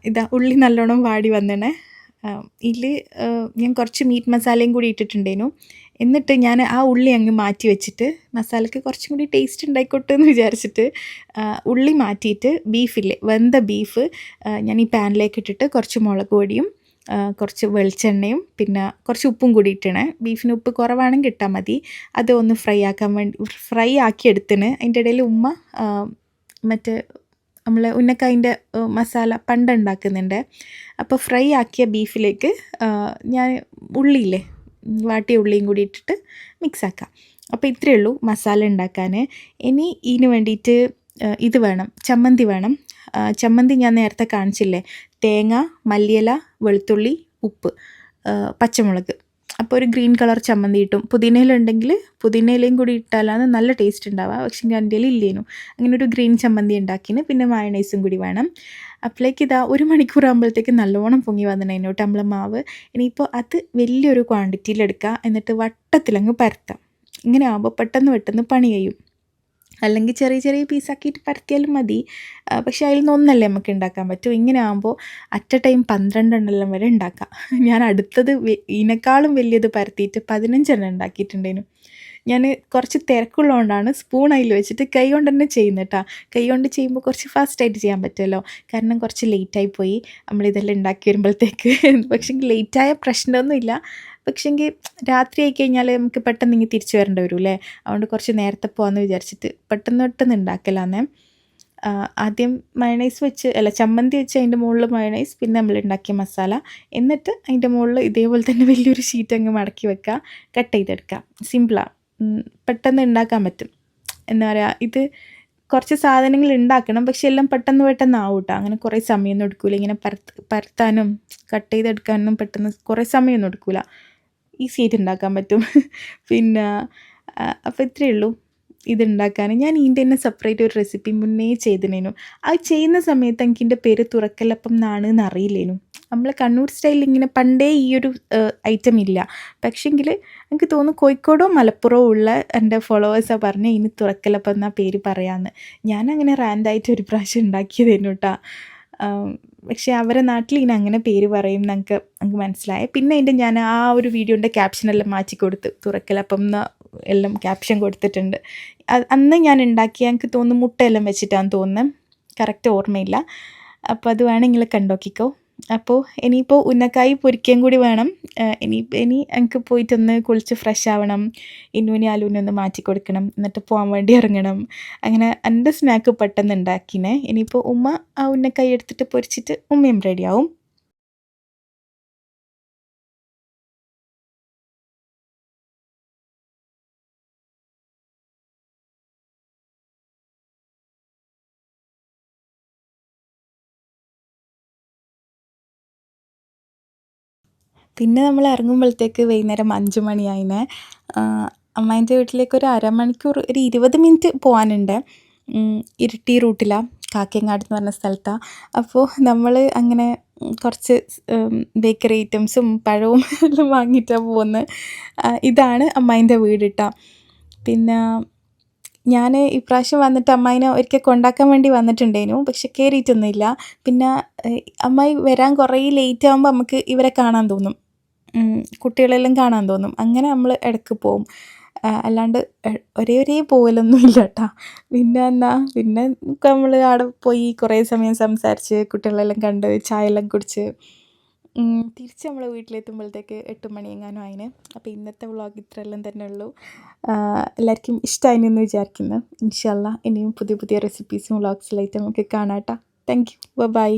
ഇതാ ഉള്ളി നല്ലോണം വാടി വന്നണേ. ഇതിൽ ഞാൻ കുറച്ച് മീറ്റ് മസാലയും കൂടി ഇട്ടിട്ടുണ്ടേനു. എന്നിട്ട് ഞാൻ ആ ഉള്ളി അങ്ങ് മാറ്റി വെച്ചിട്ട് മസാലയ്ക്ക് കുറച്ചും കൂടി ടേസ്റ്റ് ഉണ്ടായിക്കോട്ടെ എന്ന് വിചാരിച്ചിട്ട് ഉള്ളി മാറ്റിയിട്ട് ബീഫില്ലേ, വെന്ത ബീഫ് ഞാൻ ഈ പാനിലേക്ക് ഇട്ടിട്ട് കുറച്ച് മുളക് പൊടിയും കുറച്ച് വെളിച്ചെണ്ണയും പിന്നെ കുറച്ച് ഉപ്പും കൂടി ഇട്ടണേ. ബീഫിന് ഉപ്പ് കുറവാണെങ്കിൽ ഇട്ടാൽ മതി. അത് ഒന്ന് ഫ്രൈ ആക്കി എടുത്തിന്. അതിൻ്റെ ഇടയിൽ ഉമ്മ മറ്റേ നമ്മൾ ഉന്നക്കായിൻ്റെ മസാല പണ്ടുണ്ടാക്കുന്നുണ്ട്. അപ്പോൾ ഫ്രൈ ആക്കിയ ബീഫിലേക്ക് ഞാൻ ഉള്ളിയില്ലേ, വാട്ടിയ ഉള്ളിയും കൂടി ഇട്ടിട്ട് മിക്സാക്കാം. അപ്പോൾ ഇത്രയേ ഉള്ളൂ മസാല ഉണ്ടാക്കാൻ. ഇനി ഇതിന് വേണ്ടിയിട്ട് ഇത് വേണം, ചമ്മന്തി വേണം. ചമ്മന്തി ഞാൻ നേരത്തെ കാണിച്ചില്ലേ, തേങ്ങ, മല്ലിയില, വെളുത്തുള്ളി, ഉപ്പ്, പച്ചമുളക്. അപ്പോൾ ഒരു ഗ്രീൻ കളർ ചമ്മന്തി കിട്ടും. പുതിനയിലുണ്ടെങ്കിൽ പുതിനയിലയും കൂടി ഇട്ടാലാണ് നല്ല ടേസ്റ്റ് ഉണ്ടാവുക. പക്ഷേ എൻ്റെ കയ്യിൽ ഇല്ലേനു. അങ്ങനെ ഒരു ഗ്രീൻ ചമ്മന്തി ഉണ്ടാക്കിന്. പിന്നെ മയണൈസും കൂടി വേണം. അപ്പോഴേക്ക് ഇതാ 1 മണിക്കൂർ ആകുമ്പോഴത്തേക്ക് നല്ലോണം പൊങ്ങി വന്നിട്ടുണ്ടായിരുന്നു കേട്ടോ നമ്മളെ മാവ്. ഇനിയിപ്പോൾ അത് വലിയൊരു ക്വാണ്ടിറ്റിയിലെടുക്കുക, എന്നിട്ട് വട്ടത്തിലങ്ങ് പരത്താം. ഇങ്ങനെ ആകുമ്പോൾ പെട്ടെന്ന് പണി കഴിയും. അല്ലെങ്കിൽ ചെറിയ ചെറിയ പീസാക്കിയിട്ട് പരത്തിയാലും മതി. പക്ഷേ അതിൽ നിന്നൊന്നല്ലേ നമുക്ക് ഉണ്ടാക്കാൻ പറ്റൂ. ഇങ്ങനെ ആകുമ്പോൾ അറ്റ് എ ടൈം 12 എണ്ണം വരെ ഉണ്ടാക്കാം. ഞാൻ അടുത്തത് ഇതിനേക്കാളും വലിയത് പരത്തിയിട്ട് 15 എണ്ണം ഉണ്ടാക്കിയിട്ടുണ്ടേനു. ഞാൻ കുറച്ച് തിരക്കുള്ളതുകൊണ്ടാണ് സ്പൂൺ അതിൽ വെച്ചിട്ട് കൈ കൊണ്ട് തന്നെ ചെയ്യുന്നത് കേട്ടോ. കൈ കൊണ്ട് ചെയ്യുമ്പോൾ കുറച്ച് ഫാസ്റ്റായിട്ട് ചെയ്യാൻ പറ്റുമല്ലോ. കാരണം കുറച്ച് ലേറ്റായി പോയി നമ്മളിതെല്ലാം ഉണ്ടാക്കി വരുമ്പോഴത്തേക്ക്. പക്ഷേ ലേറ്റായ പ്രശ്നമൊന്നുമില്ല. പക്ഷേങ്കിൽ രാത്രി ആയി കഴിഞ്ഞാൽ നമുക്ക് പെട്ടെന്ന് ഇങ്ങനെ തിരിച്ചു വരേണ്ടി വരും അല്ലേ. അതുകൊണ്ട് കുറച്ച് നേരത്തെ പോകാമെന്ന് വിചാരിച്ചിട്ട് പെട്ടെന്ന് ഉണ്ടാക്കലാന്നേ. ആദ്യം മയണൈസ് വെച്ച് ചമ്മന്തി വെച്ച് അതിൻ്റെ മുകളിൽ മയണൈസ്, പിന്നെ നമ്മൾ ഉണ്ടാക്കിയ മസാല, എന്നിട്ട് അതിൻ്റെ മുകളിൽ ഇതേപോലെ തന്നെ വലിയൊരു ഷീറ്റ് അങ്ങ് മടക്കി വെക്കുക, കട്ട് ചെയ്തെടുക്കുക. സിമ്പിളാണ്, പെട്ടെന്ന് ഉണ്ടാക്കാൻ പറ്റും. എന്താ പറയുക, ഇത് കുറച്ച് സാധനങ്ങൾ ഉണ്ടാക്കണം, പക്ഷെ എല്ലാം പെട്ടെന്ന് ആവും കേട്ടോ. അങ്ങനെ കുറേ സമയമൊന്നും എടുക്കില്ല. ഇങ്ങനെ പരത്താനും കട്ട് ചെയ്തെടുക്കാനും പെട്ടെന്ന് കുറേ സമയമൊന്നും എടുക്കില്ല. ഈസി ആയിട്ട് ഉണ്ടാക്കാൻ പറ്റും. പിന്നെ അപ്പോൾ ഇത്രയേ ഉള്ളൂ ഇതുണ്ടാക്കാൻ. ഞാൻ ഇതിൻ്റെ തന്നെ സെപ്പറേറ്റ് ഒരു റെസിപ്പി മുന്നേ ചെയ്തിനേനു. അത് ചെയ്യുന്ന സമയത്ത് എനിക്ക് ഇതിൻ്റെ പേര് തുറക്കലപ്പം എന്നാണ് എന്നറിയില്ലേനു. നമ്മൾ കണ്ണൂർ സ്റ്റൈലിൽ ഇങ്ങനെ പണ്ടേ ഈ ഒരു ഐറ്റം ഇല്ല. പക്ഷേങ്കിൽ എനിക്ക് തോന്നുന്നു കോഴിക്കോടോ മലപ്പുറമോ ഉള്ള എൻ്റെ ഫോളോവേഴ്സാണ് പറഞ്ഞ് ഇതിന് തുറക്കലപ്പം എന്നാ പേര് പറയാമെന്ന്. ഞാനങ്ങനെ റാൻഡായിട്ട് ഒരു പ്രാവശ്യം ഉണ്ടാക്കിയതേനു കേട്ടോ. പക്ഷേ അവരെ നാട്ടിൽ ഇതിന് അങ്ങനെ പേര് പറയും ഞങ്ങൾക്ക് മനസ്സിലായി. പിന്നെ അതിൻ്റെ ഞാൻ ആ ഒരു വീഡിയോൻ്റെ ക്യാപ്ഷനെല്ലാം മാറ്റി കൊടുത്ത് തുറക്കലപ്പം എന്ന് എല്ലാം ക്യാപ്ഷൻ കൊടുത്തിട്ടുണ്ട്. അന്ന് ഞാൻ ഉണ്ടാക്കിയ എനിക്ക് തോന്നുന്നു മുട്ടയെല്ലാം വെച്ചിട്ടാണെന്ന് തോന്നുന്നത്, കറക്റ്റ് ഓർമ്മയില്ല. അപ്പോൾ അത് വേണമെങ്കിൽ കണ്ടോക്കിക്കോ. അപ്പോൾ ഇനിയിപ്പോൾ ഉന്നക്കായ് പൊരിക്കുകയും കൂടി വേണം. ഇനി എനിക്ക് പോയിട്ടൊന്ന് കുളിച്ച് ഫ്രഷ് ആവണം. ഇന്നുവിനെ ആലൂനെ ഒന്ന് മാറ്റി കൊടുക്കണം, എന്നിട്ട് പോകാൻ വേണ്ടി ഇറങ്ങണം. അങ്ങനെ എൻ്റെ സ്നാക്ക് പെട്ടെന്ന് ഉണ്ടാക്കിനെ. ഇനിയിപ്പോൾ ഉമ്മ ആ ഉന്നക്കായ് എടുത്തിട്ട് പൊരിച്ചിട്ട് ഉമ്മയും റെഡിയാവും. പിന്നെ നമ്മൾ ഇറങ്ങുമ്പോഴത്തേക്ക് വൈകുന്നേരം 5 മണിയായിനെ. അമ്മായിൻ്റെ വീട്ടിലേക്ക് ഒരു അരമണിക്കൂർ, ഒരു 20 മിനിറ്റ് പോകാനുണ്ട്. ഇരിട്ടി റൂട്ടിലാണ്, കാക്കയങ്ങാട് എന്ന് പറഞ്ഞ സ്ഥലത്താണ്. അപ്പോൾ നമ്മൾ അങ്ങനെ കുറച്ച് ബേക്കറി ഐറ്റംസും പഴവും എല്ലാം വാങ്ങിയിട്ടാണ് പോകുന്നത്. ഇതാണ് അമ്മായിൻ്റെ വീട് കേട്ടോ. പിന്നെ ഞാൻ ഇപ്രാവശ്യം വന്നിട്ട് അമ്മായിനെ ഒരിക്കൽ കൊണ്ടാക്കാൻ വേണ്ടി വന്നിട്ടുണ്ടേനു, പക്ഷെ കയറിയിട്ടൊന്നുമില്ല. പിന്നെ അമ്മായി വരാൻ കുറേ ലേറ്റ് ആകുമ്പോൾ നമുക്ക് ഇവരെ കാണാൻ തോന്നും, കുട്ടികളെല്ലാം കാണാൻ തോന്നും. അങ്ങനെ നമ്മൾ ഇടയ്ക്ക് പോവും. അല്ലാണ്ട് ഒരേ പോകലൊന്നുമില്ല കേട്ടോ. പിന്നെ നമ്മൾ അവിടെ പോയി കുറേ സമയം സംസാരിച്ച് കുട്ടികളെല്ലാം കണ്ട് ചായ എല്ലാം കുടിച്ച് തിരിച്ച് നമ്മൾ വീട്ടിലെത്തുമ്പോഴത്തേക്ക് 8 മണി എങ്ങാനും ആയിന്. അപ്പോൾ ഇന്നത്തെ വ്ളോഗ് ഇത്രയെല്ലാം തന്നെ ഉള്ളൂ. എല്ലാവർക്കും ഇഷ്ടമായിന്ന് വിചാരിക്കുന്നു. ഇൻഷാ അല്ലാ ഇനിയും പുതിയ റെസിപ്പീസും വ്ളോഗ്സിലായിട്ട് നമുക്ക് കാണാം കേട്ടോ. Thank you, by.